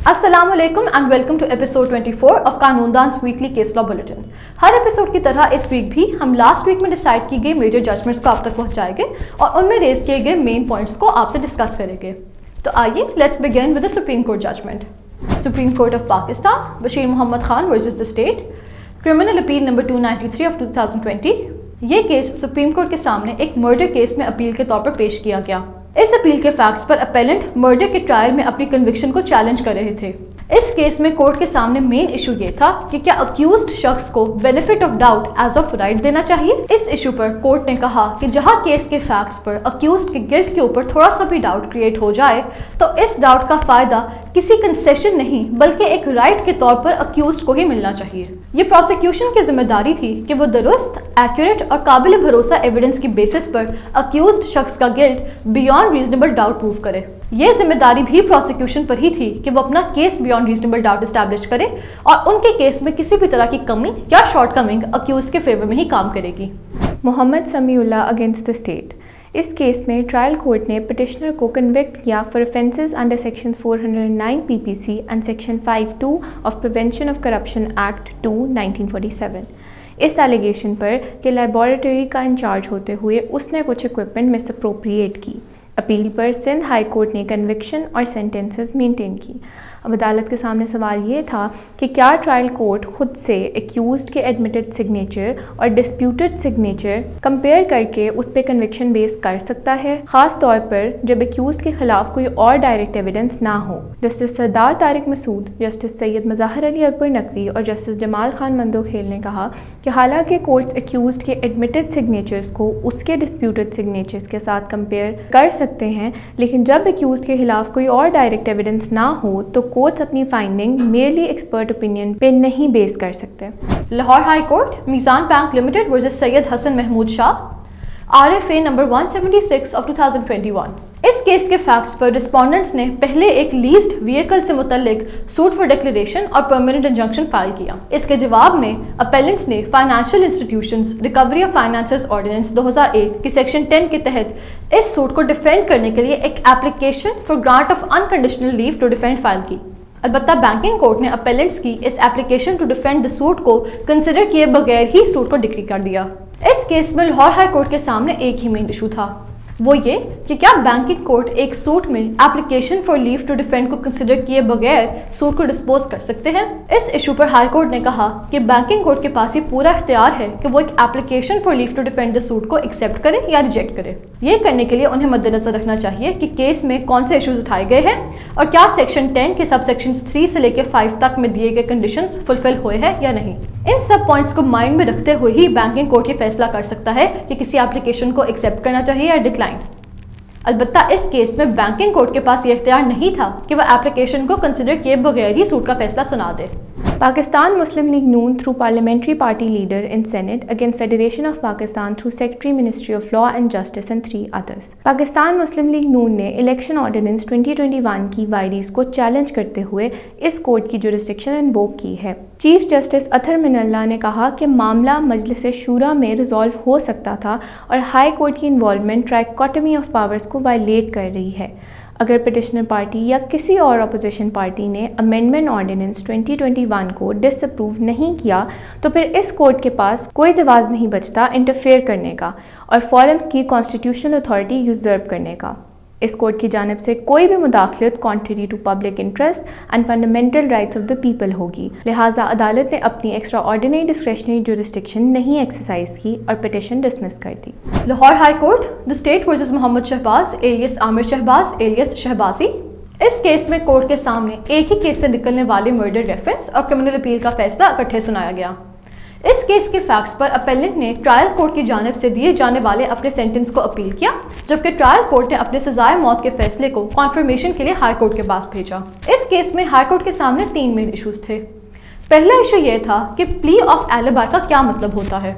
السلام علیکم and welcome to episode 24 of Qanoon Daan's weekly case law bulletin. ہر ایپیسوڈ کی طرح اس ویک بھی ہم لاسٹ ویک میں ڈیسائیڈ کی گئی میجر ججمنٹس کو آپ تک پہنچائیں گے اور ان میں ریز کیے گئے مین پوائنٹس کو آپ سے ڈسکس کریں گے۔ تو آئیے let's begin with the Supreme Court judgment. Supreme Court of Pakistan Bashir Muhammad Khan versus the state، criminal appeal number 293 of 2020۔ یہ کیس سپریم کورٹ کے سامنے ایک مرڈر کیس میں اپیل کے طور پر پیش کیا گیا۔ اس اپیل کے فیکٹس پر اپیلنٹ مرڈر کے ٹرائل میں اپنی کنوکشن کو چیلنج کر رہے تھے۔ اس کیس میں کورٹ کے سامنے مین ایشو یہ تھا کہ کیا اکیوزڈ شخص کو benefit of doubt as of right دینا چاہیے۔ اس ایشو پر کورٹ نے کہا کہ جہاں کیس کے فیکٹس پر اکیوزڈ کے گلٹ کے اوپر تھوڑا سا بھی ڈاؤٹ کریٹ ہو جائے تو اس ڈاؤٹ کا فائدہ کسی کنسیشن نہیں بلکہ ایک رائٹ کے طور پر اکیوزڈ کو ہی ملنا چاہیے۔ یہ پروسیکیوشن کی ذمہ داری تھی کہ وہ درست، ایکوریٹ اور قابل بھروسہ ایویڈنس کی بیسس پر اکیوزڈ شخص کا guilt beyond reasonable doubt proof کرے۔ یہ ذمہ داری بھی پروسیکیوشن پر ہی تھی کہ وہ اپنا case beyond reasonable doubt establish کرے اور ان کے کیس میں کسی بھی طرح کی کمی یا شارٹ کمنگ اکیوزڈ کے فیور میں ہی کام کرے گی۔ Muhammad Sami Ullah against the state. اس کیس میں ٹرائل کورٹ نے پٹیشنر کو کنوکٹ کیا for offences under section 409 PPC and section 52 of prevention of corruption act 2 1947۔ اس ایلیگیشن پر کہ لیبارٹری کا انچارج ہوتے ہوئے اس نے کچھ اکوپمنٹ مس اپروپریٹ کی۔ اپیل پر سندھ ہائی کورٹ نے کنوکشن اور سینٹنسز مینٹین کی۔ اب عدالت کے سامنے سوال یہ تھا کہ کیا ٹرائل کورٹ خود سے ایکیوزڈ کے ایڈمیٹڈ سگنیچر اور ڈسپیوٹڈ سگنیچر کمپیئر کر کے اس پہ کنوکشن بیس کر سکتا ہے، خاص طور پر جب ایکیوزڈ کے خلاف کوئی اور ڈائریکٹ ایویڈنس نہ ہو۔ جسٹس سردار طارق مسعود، جسٹس سید مظاہر علی اکبر نقوی اور جسٹس جمال خان مندوخیل نے کہا کہ حالانکہ کورٹس ایکیوزڈ کے ایڈمیٹڈ سگنیچرز کو اس کے ڈسپیوٹڈ سگنیچرز کے ساتھ کمپیئر کر سکتے ہیں، لیکن جب ایکیوزڈ کے خلاف کوئی اور ڈائریکٹ ایویڈنس نہ ہو تو کورٹس اپنی فائنڈنگ میرلی ایکسپرٹ اوپینین پہ نہیں بیس کر سکتے۔ Lahore high Court Meezan Bank Limited versus Syed Hasan Mahmood Shah, RFA number 176 of 2021۔ اس کیس کے فیکٹس پر رسپونڈنٹس نے پہلے ایک لیزڈ ویکل سے متعلق سوٹ فار ڈیکلیریشن اور پرماننٹ انجنکشن فائل کیا۔ اس کے جواب میں اپیلنٹس نے financial institutions recovery of finances ordinance 2001 کی سیکشن 10 کے تحت اس سوٹ کو ڈیفینڈ کرنے کے لیے ایک application for grant of unconditional leave to defend file کی۔ البتہ بینکنگ کورٹ نے اپیلنٹس کی اس application to defend the suit کو کنسیڈر کیے بغیر ہی سوٹ کو ڈکری کر دیا۔ اس کیس میں لاہور ہائی کورٹ کے سامنے ایک ہی مین ایشو تھا، وہ یہ کہ کیا بینکنگ کورٹ ایک سوٹ میں application for leave to defend کو کنسیڈر کیے بغیر سوٹ کو ڈسپوز کر سکتے ہیں۔ اس ایشو پر ہائی کورٹ نے کہا کہ بینکنگ کورٹ کے پاس یہ پورا اختیار ہے کہ وہ ایک application for leave to defend the suit کو ایکسیپٹ کرے یا ریجیکٹ کرے۔ یہ کرنے کے لیے انہیں مد نظر رکھنا چاہیے کہ کیس میں کون سے ایشوز اٹھائے گئے ہیں اور کیا سیکشن 10 کے سب سیکشنز 3 سے لے کے 5 تک میں دیے گئے کنڈیشنز فلفل ہوئے ہیں یا نہیں۔ ان سب پوائنٹس کو مائنڈ میں رکھتے ہوئے ہی بینکنگ کورٹ یہ فیصلہ کر سکتا ہے کہ کسی ایپلیکیشن کو ایکسیپٹ کرنا چاہیے یا ڈکلائن۔ البتہ اس کیس میں بینکنگ کورٹ کے پاس یہ اختیار نہیں تھا کہ وہ ایپلیکیشن کو کنسیڈر کیے بغیر ہی سوٹ کا فیصلہ سنا دے۔ Pakistan Muslim League Noon through parliamentary party leader in senate against federation of Pakistan through secretary ministry of law and justice and 3 others۔ Pakistan Muslim League Noon نے الیکشن آرڈیننس 2021 کی وائریز کو چیلنج کرتے ہوئے اس کورٹ کی جورسڈکشن انووک کی ہے۔ چیف جسٹس اطہر من اللہ نے کہا کہ معاملہ مجلس شورا میں ریزالو ہو سکتا تھا اور ہائی کورٹ کی انوالومنٹ ٹرائکوٹمی آف پاورز کو وائلیٹ کر رہی ہے۔ اگر پٹیشنر پارٹی یا کسی اور اپوزیشن پارٹی نے امینڈمنٹ آرڈیننس 2021 کو ڈس اپروو نہیں کیا تو پھر اس کورٹ کے پاس کوئی جواز نہیں بچتا انٹرفیئر کرنے کا اور فورمز کی کانسٹیٹیوشنل اتھارٹی یوزرپ کرنے کا۔ اس کورٹ کی جانب سے کوئی بھی مداخلت contrary to public interest and fundamental rights of the people ہوگی، لہٰذا عدالت نے اپنی ایکسٹرا آرڈینری ڈسکریشنری جورسڈکشن نہیں ایکسرسائز کی اور پٹیشن ڈسمس کر دی۔ Lahore high court the state versus Muhammad Shahbaz alias Amir Shahbaz alias Shahbazi. اس کیس میں کورٹ کے سامنے ایک ہی کیس سے نکلنے والے مرڈر ریفرنس اور کرمنل اپیل کا فیصلہ اکٹھے سنایا گیا۔ اس کیس کے فیکٹس پر اپیلنٹ نے ٹرائل کورٹ کی جانب سے دیے جانے والے اپنے سینٹنس کو اپیل کیا، جبکہ ٹرائل کورٹ نے اپنے سزائے موت کے فیصلے کو کنفرمیشن کے لیے ہائی کورٹ کے پاس بھیجا۔ اس کیس میں ہائی کورٹ کے سامنے 3 مین ایشوز تھے۔ پہلا ایشو یہ تھا کہ پلی آف ایلیبائی کا کیا مطلب ہوتا ہے۔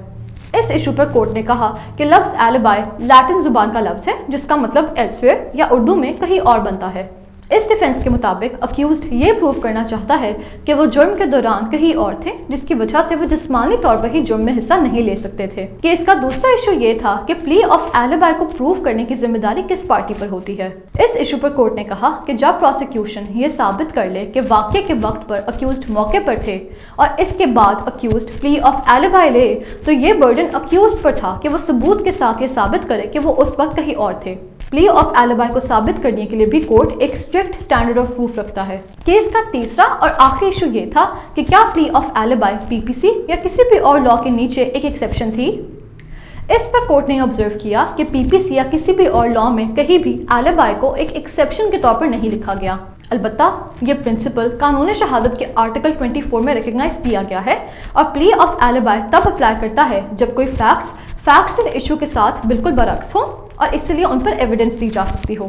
اس ایشو پر کورٹ نے کہا کہ لفظ ایلیبائی لیٹن زبان کا لفظ ہے جس کا مطلب ایلسویئر یا اردو میں کہیں اور بنتا ہے۔ اس ڈیفینس کے مطابق اکیوزڈ یہ پروف کرنا چاہتا ہے کہ وہ جرم کے دوران کہیں اور تھے، جس کی وجہ سے وہ جسمانی طور پر ہی جرم میں حصہ نہیں لے سکتے تھے۔ کیس کا دوسرا ایشو یہ تھا کہ پلی آف ایلیبائی کو پروف کرنے کی ذمہ داری کس پارٹی پر ہوتی ہے۔ اس ایشو پر کورٹ نے کہا کہ جب پروسیکیوشن یہ ثابت کر لے کہ واقعے کے وقت پر اکیوزڈ موقع پر تھے اور اس کے بعد اکیوزڈ پلی آف ایلیبائی لے، تو یہ برڈن اکیوزڈ پر تھا کہ وہ ثبوت کے ساتھ یہ ثابت کرے کہ وہ اس وقت کہیں اور تھے۔ پلی آف ایلیبائی کو ثابت کرنے کے لیے بھی کورٹ ایک اسٹرکٹ اسٹینڈرڈ آف پروف رکھتا ہے۔ کیس کا تیسرا اور آخری ایشو یہ تھا کہ کیا پلی آف ایلیبائی پی پی سی یا کسی بھی اور لا کے نیچے ایک ایکسیپشن تھی۔ اس پر کورٹ نے آبزرو کیا کہ پی پی سی یا کسی بھی اور لا میں کہیں بھی ایلیبائی کو ایک ایکسیپشن کے طور پر نہیں لکھا گیا، البتہ یہ پرنسپل قانون شہادت کے آرٹیکل 24 میں ریکگنائز کیا گیا ہے اور پلی آف ایلیبائی تب اپلائی کرتا ہے جب کوئی فیکٹس ایشو کے ساتھ بالکل برعکس ہو اور اس لیے ان پر ایویڈنس دی جا سکتی ہو۔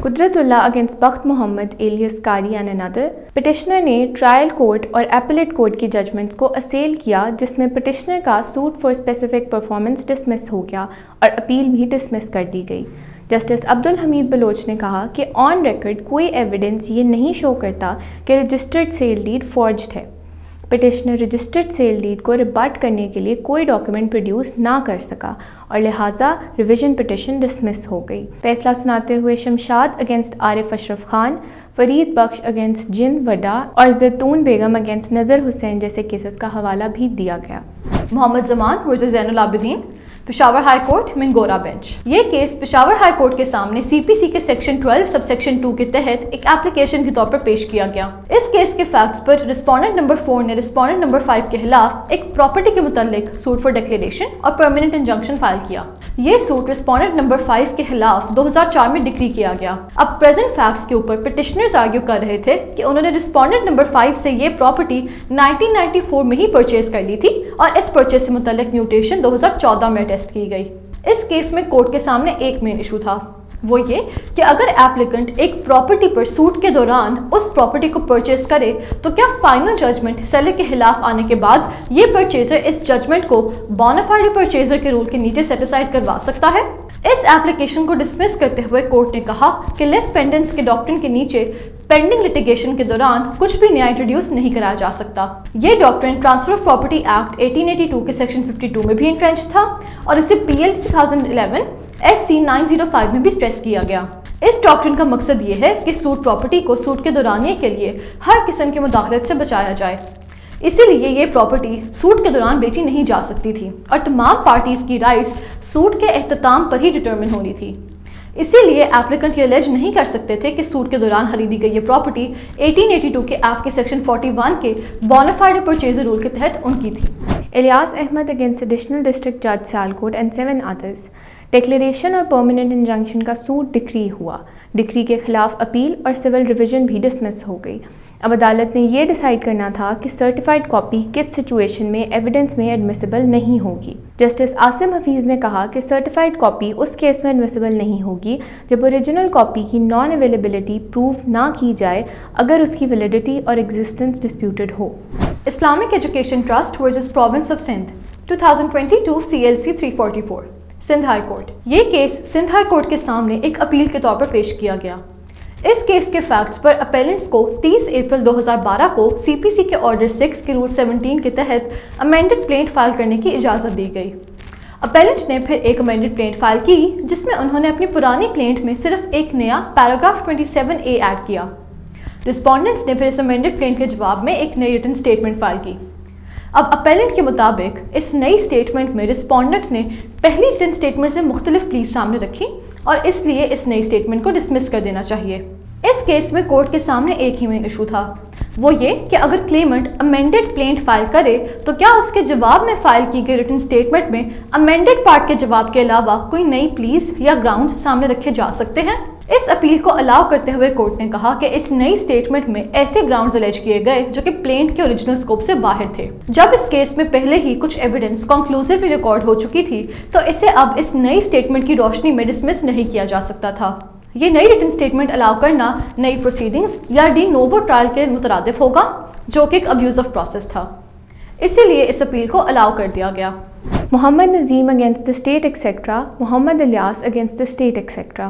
قدرت Ullah against Bakht Muhammad alias Qari and another, petitioner نے ٹرائل کورٹ اور ایپلیٹ کورٹ کی ججمنٹس کو اسیل کیا، جس میں پٹیشنر کا suit for specific performance dismiss ہو گیا اور اپیل بھی ڈسمس کر دی گئی۔ جسٹس عبدالحمید بلوچ نے کہا کہ آن ریکارڈ کوئی ایویڈنس یہ نہیں شو کرتا کہ رجسٹرڈ سیل ڈیڈ فارجڈ ہے۔ پٹیشنر رجسٹرڈ سیل ڈیڈ کو ریبٹ کرنے کے لیے کوئی ڈاکیومنٹ پروڈیوس نہ کر سکا اور لہٰذا ریویژن پٹیشن ڈسمس ہو گئی۔ فیصلہ سناتے ہوئے شمشاد اگینسٹ عارف اشرف خان، فرید بخش اگینسٹ جن وڈا اور زیتون بیگم اگینسٹ نظر حسین جیسے کیسز کا حوالہ بھی دیا گیا۔ Muhammad Zaman versus Zain ul Abidin, Peshawar high court Mingora bench. یہ کیس پشاور ہائی کورٹ کے سامنے سی پی سی کے سیکشن 12 سب سیکشن 2 کے تحت ایک اپلیکیشن کے طور پر پیش کیا گیا۔ اس کیس کے فیکٹس پر رسپونڈنٹ نمبر 4 نے رسپونڈنٹ نمبر 5 کے خلاف ایک پراپرٹی کے متعلق سوٹ فار ڈکلیریشن اور پرماننٹ انجنکشن فائل کیا۔ یہ سوٹ رسپونڈنٹ نمبر 5 کے خلاف 2004 میں ڈکری کیا گیا۔ اب پریزنٹ فیکٹس کے اوپر پٹیشنرز آرگیو کر رہے تھے کہ انہوں نے رسپونڈنٹ نمبر 5 سے یہ پراپرٹی 1994 میں ہی پرچیز کر لی تھی اور اس پرچیز سے متعلق میوٹیشن 2014 میں ٹیسٹ کی گئی۔ اس کیس میں کورٹ کے سامنے ایک مین ایشو تھا، وہ یہ کہ اگر ایپلیکنٹ ایک پراپرٹی پر سوٹ کے دوران اس پراپرٹی کو پرچیز کرے تو کیا فائنل ججمنٹ سیلر کے خلاف آنے کے بعد یہ پرچیزر اس ججمنٹ کو بونافائیڈ پرچیزر کے رول کے نیچے سیٹ اسائڈ کروا سکتا ہے۔ اس ایپلیکیشن کو ڈسمس کرتے ہوئے کورٹ نے کہا کہ لیس پینڈنس کے ڈاکٹرن کے نیچے پینڈنگ لٹیگیشن کے دوران کچھ بھی نیا انٹروڈیوس نہیں کرایا جا سکتا۔ یہ ڈاکٹرن ٹرانسفر آف پراپرٹی ایکٹ 1882 کے سیکشن 52 میں بھی انٹرینچ تھا اور اسے پی ایل 2011 SC 905 میں بھی اسٹریس کیا گیا۔ اس ڈاکٹرن کا مقصد یہ ہے کہ سوٹ پراپرٹی کو سوٹ کے دورانیے کے لیے ہر قسم کی مداخلت سے بچایا جائے، اسی لیے یہ پراپرٹی سوٹ کے دوران بیچی نہیں جا سکتی تھی اور تمام پارٹیز کی رائٹس سوٹ کے اختتام پر ہی ڈٹرمن ہونی تھی۔ اسی لیے ایپلیکنٹ یہ الیج نہیں کر سکتے تھے کہ سوٹ کے دوران خریدی گئی یہ پراپرٹی 1882 کے ایکٹ کے سیکشن 41 کے بونافائیڈ پرچیزر رول کے تحت ان کی تھی۔ Ilyas Ahmed against additional district جج سیالکوٹ اینڈ 7 ادرس، ڈکلیریشن اور پرماننٹ انجنکشن کا سوٹ ڈکری ہوا، ڈکری کے خلاف اپیل اور سول ریویژن بھی ڈسمس ہو گئی۔ اب عدالت نے یہ ڈیسائیڈ کرنا تھا کہ سرٹیفائڈ کاپی کس سچویشن میں ایویڈنس میں ایڈمیسیبل نہیں ہوگی۔ جسٹس عاصم حفیظ نے کہا کہ سرٹیفائڈ کاپی اس کیس میں ایڈمیسیبل نہیں ہوگی جب اوریجنل کاپی کی نان اویلیبلٹی پروو نہ کی جائے اگر اس کی ویلیڈیٹی اور ایگزسٹنس ڈسپیوٹڈ ہو۔ Islamic education trust versus province of Sindh 2022 CLC 344 Sindh high court. یہ کیس سندھ ہائی کورٹ کے سامنے ایک اپیل کے طور پر پیش کیا گیا۔ اس کیس کے فیکٹس پر اپیلنٹس کو 30 اپریل 2012 کو سی پی سی کے آرڈر 6 کے رول 17 کے تحت امینڈڈ پلینٹ فائل کرنے کی اجازت دی گئی۔ اپیلنٹ نے پھر ایک امینڈڈ پلینٹ فائل کی جس میں انہوں نے اپنی پرانی پلینٹ میں صرف ایک نیا پیراگراف 27A ایڈ کیا۔ رسپونڈنٹس نے پھر اس امینڈڈ پلینٹ کے جواب میں ایک نئی ریٹن سٹیٹمنٹ فائل کی۔ اب اپیلنٹ کے مطابق اس نئی سٹیٹمنٹ میں رسپونڈنٹ نے پہلی ریٹن سٹیٹمنٹ سے مختلف پلیز سامنے رکھی اور اس لیے اس نئی سٹیٹمنٹ کو ڈسمس کر دینا چاہیے۔ اس کیس میں کورٹ کے سامنے ایک ہی مین ایشو تھا، وہ یہ کہ اگر کلیمنٹ امینڈڈ پلینٹ فائل کرے تو کیا اس کے جواب میں فائل کی گئی ریٹن سٹیٹمنٹ میں امینڈڈ پارٹ کے جواب کے علاوہ کوئی نئی پلیز یا گراؤنڈز سامنے رکھے جا سکتے ہیں۔ اس اپیل کو الاؤ کرتے ہوئے کورٹ نے کہا کہ اس نئی سٹیٹمنٹ میں ایسے گراؤنڈز الیج کیے گئے جو کہ پلینٹ کے اوریجنل سکوپ سے باہر تھے۔ جب اس کیس میں پہلے ہی کچھ ایویڈنس کنکلوسیولی ریکارڈ ہو چکی تھی تو اسے اب اس نئی سٹیٹمنٹ کی روشنی میں ڈسمس نہیں کیا جا سکتا تھا۔ یہ نئی ریٹن سٹیٹمنٹ الاؤ کرنا نئی پروسیڈنگز یا ڈی نوو ٹرائل کے مترادف ہوگا جو کہ ایک ابیوز آف پروسیس تھا، اسی لیے اس اپیل کو الاؤ کر دیا گیا۔ Muhammad Nazim against the state etcetera, Muhammad Ilyas against the state etcetera.